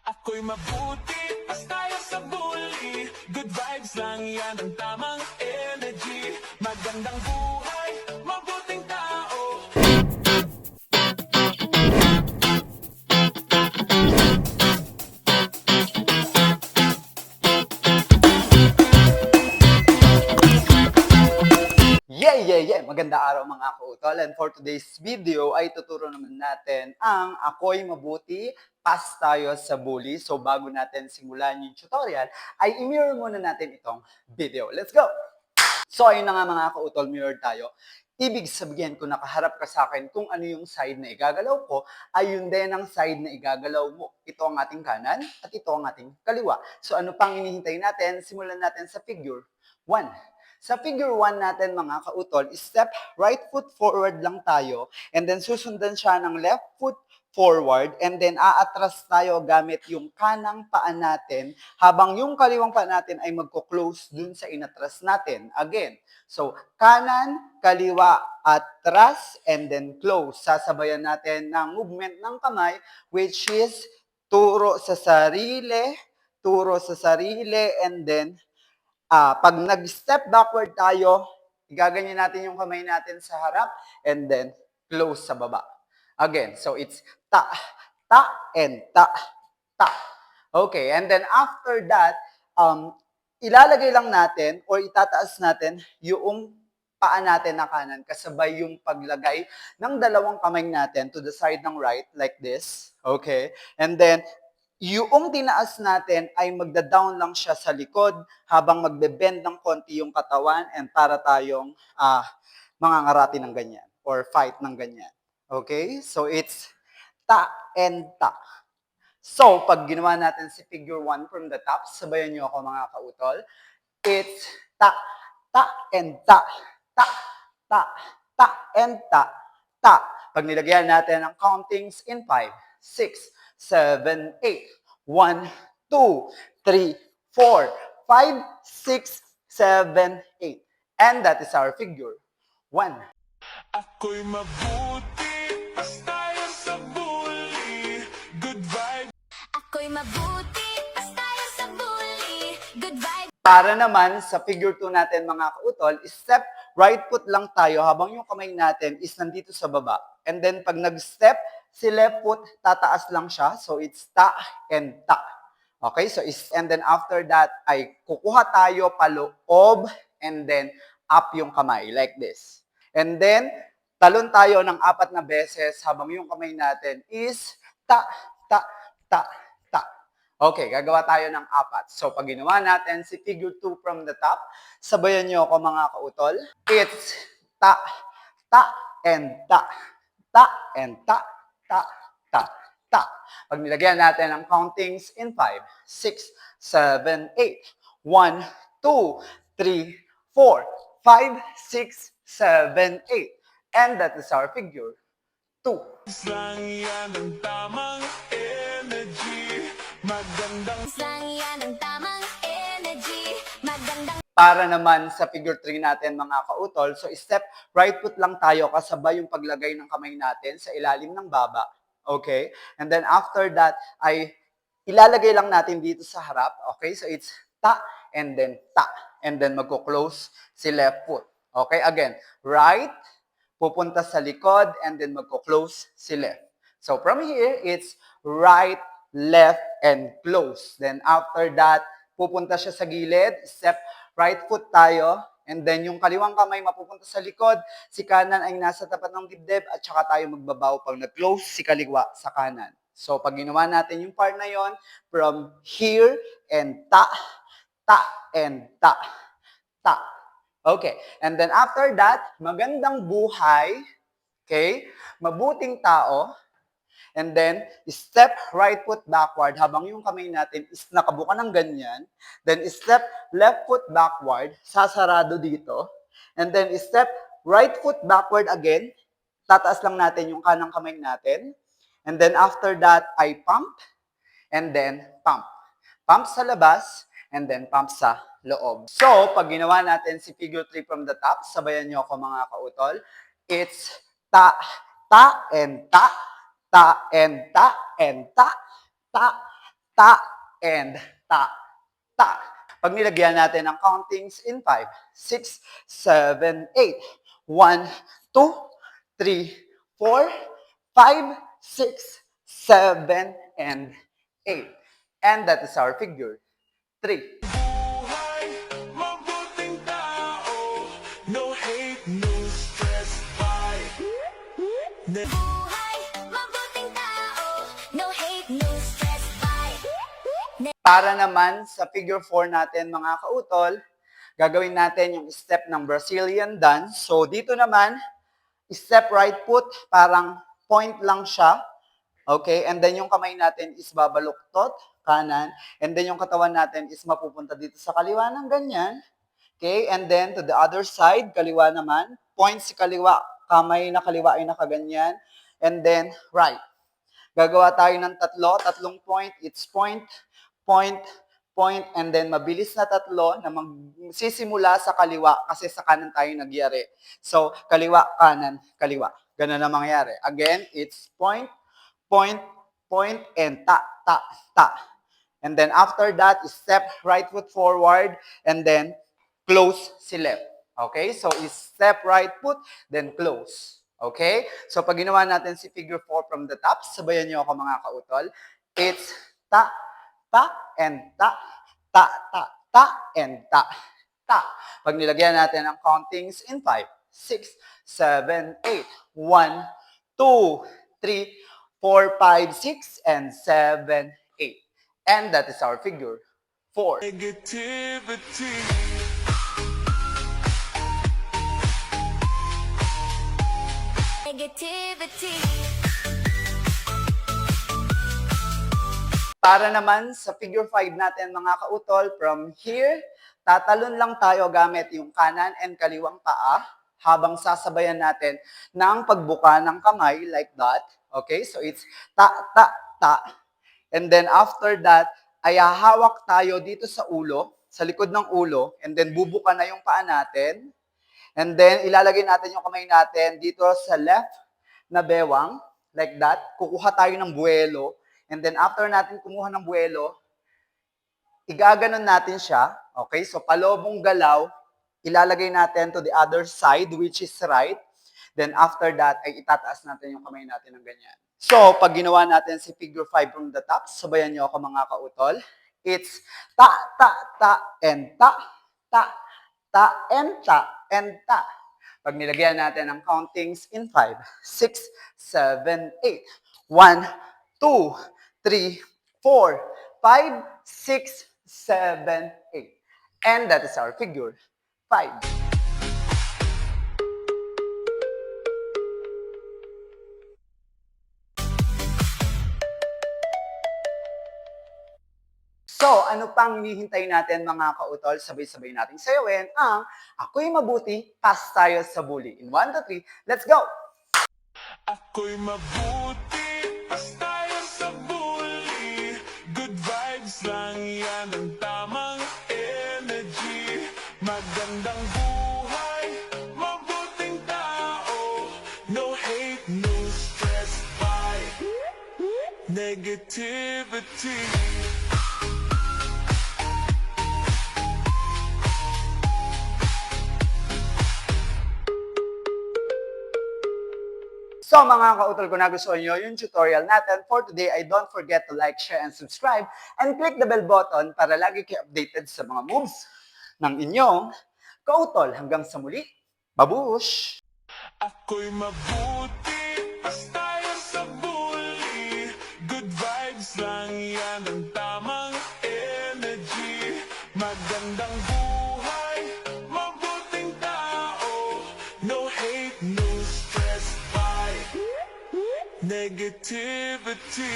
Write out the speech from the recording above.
Ako'y mabuti, pas tayo sa bully. Good vibes lang yan ang tamang energy. Magandang buhay, mabuting tao. Maganda araw mga kautol. And for today's video ay tuturo naman natin ang ako'y mabuti, pass tayo sa bully. So bago natin simulan yung tutorial, ay i-mirror muna natin itong video. Let's go! So ayun na nga mga kautol, mirror tayo. Ibig sabihin kung nakaharap ka sa akin kung ano yung side na igagalaw ko, ay yun din ang side na igagalaw mo. Ito ang ating kanan at ito ang ating kaliwa. So ano pang hinihintay natin? Simulan natin sa figure 1. Sa figure 1 natin mga kautol, step right foot forward lang tayo and then susundan siya ng left foot forward and then aatras tayo gamit yung kanang paa natin habang yung kaliwang paa natin ay magko-close dun sa inatras natin. Again, so kanan, kaliwa, atras, and then close. Sasabayan natin ng movement ng kamay which is turo sa sarili, and then pag nag-step backward tayo, igaganyan natin yung kamay natin sa harap and then close sa baba. Again, so it's ta, and ta. Okay, and then after that, ilalagay lang natin or itataas natin yung paa natin na kanan kasabay yung paglagay ng dalawang kamay natin to the side ng right like this. Okay? And then, yung tinaas natin ay magda-down lang siya sa likod habang magbe-bend ng konti yung katawan and para tayong mangangarati ng ganyan or fight ng ganyan. Okay? So, it's ta and ta. So, pag ginawa natin si figure 1 from the top, sabayan niyo ako mga kautol. It's ta, and ta, and ta. Pag nilagyan natin ang countings in 5, 6, 7, 8. 1, 2, 3, 4, 5, 6, 7, 8. And that is our figure 1. Ako'y mabuti, pas tayo sa bully. Good vibes. Ako'y mabuti, pas tayo sa bully. Good vibes. Para naman sa figure 2 natin mga kautol, step right foot lang tayo habang yung kamay natin is nandito sa baba. And then pag nag-step, si left foot tataas lang siya. So it's ta and ta. Okay, so and then after that ay kukuha tayo paloob and then up yung kamay like this. And then talon tayo ng 4 na beses habang yung kamay natin is ta. Okay, gagawa tayo ng 4. So, pag ginawa natin si figure 2 from the top, sabayan niyo ako mga kautol. It's ta, and ta, and ta. Pag nilagyan natin ang countings in 5, 6, 7, 8. 1, 2, 3, 4, 5, 6, 7, 8. And that is our figure 2. Lang yan ang tamang energy. Magandang Lang yan ang tamang energy. Magandang Para naman sa figure 3 natin mga kautol, so step right foot lang tayo kasabay yung paglagay ng kamay natin sa ilalim ng baba. Okay? And then after that ay ilalagay lang natin dito sa harap. Okay? So it's ta and then ta. And then magko-close si left foot. Okay? Again, right, pupunta sa likod, and then magko-close si left. So from here, it's right, left, and close. Then after that, pupunta siya sa gilid, step right foot tayo, and then yung kaliwang kamay mapupunta sa likod, si kanan ay nasa tapat ng dibdib, at saka tayo magbabaw pag nag-close si kaliwa sa kanan. So pag ginawa natin yung part na yon, from here, and ta, and ta. Okay, and then after that, magandang buhay, okay, mabuting tao, and then step right foot backward habang yung kamay natin is nakabuka ng ganyan, then step left foot backward, sasarado dito, and then step right foot backward again, tataas lang natin yung kanang kamay natin, and then after that ay pump, and then pump. Pump sa labas, and then pump sa loob. So, pag ginawa natin si figure 3 from the top, sabayan niyo ako mga kautol. It's ta, and ta, and ta, ta, and ta, ta. Pag nilagyan natin ang countings in 5, 6, 7, 8. 1, 2, 3, 4, 5, 6, 7, and 8. And that is our figure 3. Buhay, mabuting tao. No hate, no stress, bye. Buhay, mabuting tao. No hate, no stress, bye. Para naman sa figure 4 natin mga kautol, gagawin natin yung step ng Brazilian dance. So dito naman, step right foot, parang point lang siya. Okay? And then yung kamay natin is babaluktot, kanan. And then yung katawan natin is mapupunta dito sa kaliwa ng ganyan. Okay? And then to the other side, kaliwa naman. Point si kaliwa, kamay na kaliwa ay nakaganyan. And then right. Gagawa tayo ng tatlong point. It's point, point, point, and then mabilis na tatlo na magsisimula sa kaliwa kasi sa kanan tayo nagyari. So, kaliwa, kanan, kaliwa. Ganun na mangyayari. Again, it's point, point, point, and ta, ta, ta. And then after that, step right foot forward, and then close si left. Okay? So, step right foot, then close. Okay? So, pag ginawa natin si figure 4 from the top, sabayan niyo ako mga kautol. It's ta, ta, and ta, ta, ta, ta, and ta, ta. Pag nilagyan natin ang countings in 5, 6, 7, 8. 1, 2, 3, 4, 5, 6, and 7, 8. And that is our figure 4. Negativity. Negativity. Para naman sa figure 5 natin mga kautol, from here, tatalon lang tayo gamit yung kanan and kaliwang paa habang sasabayan natin ng pagbuka ng kamay like that. Okay? So it's ta, ta, ta. And then after that, ay hahawak tayo dito sa ulo, sa likod ng ulo, and then bubuka na yung paa natin. And then ilalagay natin yung kamay natin dito sa left na bewang, like that. Kukuha tayo ng buwelo. And then after natin kumuha ng buwelo, igaganon natin siya. Okay? So palobong galaw, ilalagay natin to the other side, which is right. Then after that, ay itataas natin yung kamay natin ng ganyan. So, pag ginawa natin si figure 5 from the top, sabayan niyo ako mga kautol. It's ta, ta, ta, and ta, ta, ta, and ta, and ta. Pag nilagyan natin ang countings in 5, 6, 7, 8. 1, 2, 3, 4, 5, 6, 7, 8. And that is our figure 5. So, ano pang hihintay natin mga kautol? Sabay-sabay nating sayawin ang Ako'y Mabuti, Pass Tayo sa Bully. In 1, 2, 3, let's go! Ako'y mabuti, pas tayo sa bully. Good vibes lang yan, ang tamang energy. Magandang buhay, mabuting tao. No hate, no stress, bye. Negativity. So mga kautol, kung nagustuhan nyo yung tutorial natin for today, ay don't forget to like, share, and subscribe, and click the bell button para lagi kayo updated sa mga moves ng inyong kautol. Hanggang sa muli, babush! Ako'y mabuti, pas tayo sa bully. Good vibes lang yan, ang tamang energy. Magandang buhay, mabuting tao. No hate, no stress, bye. Negativity.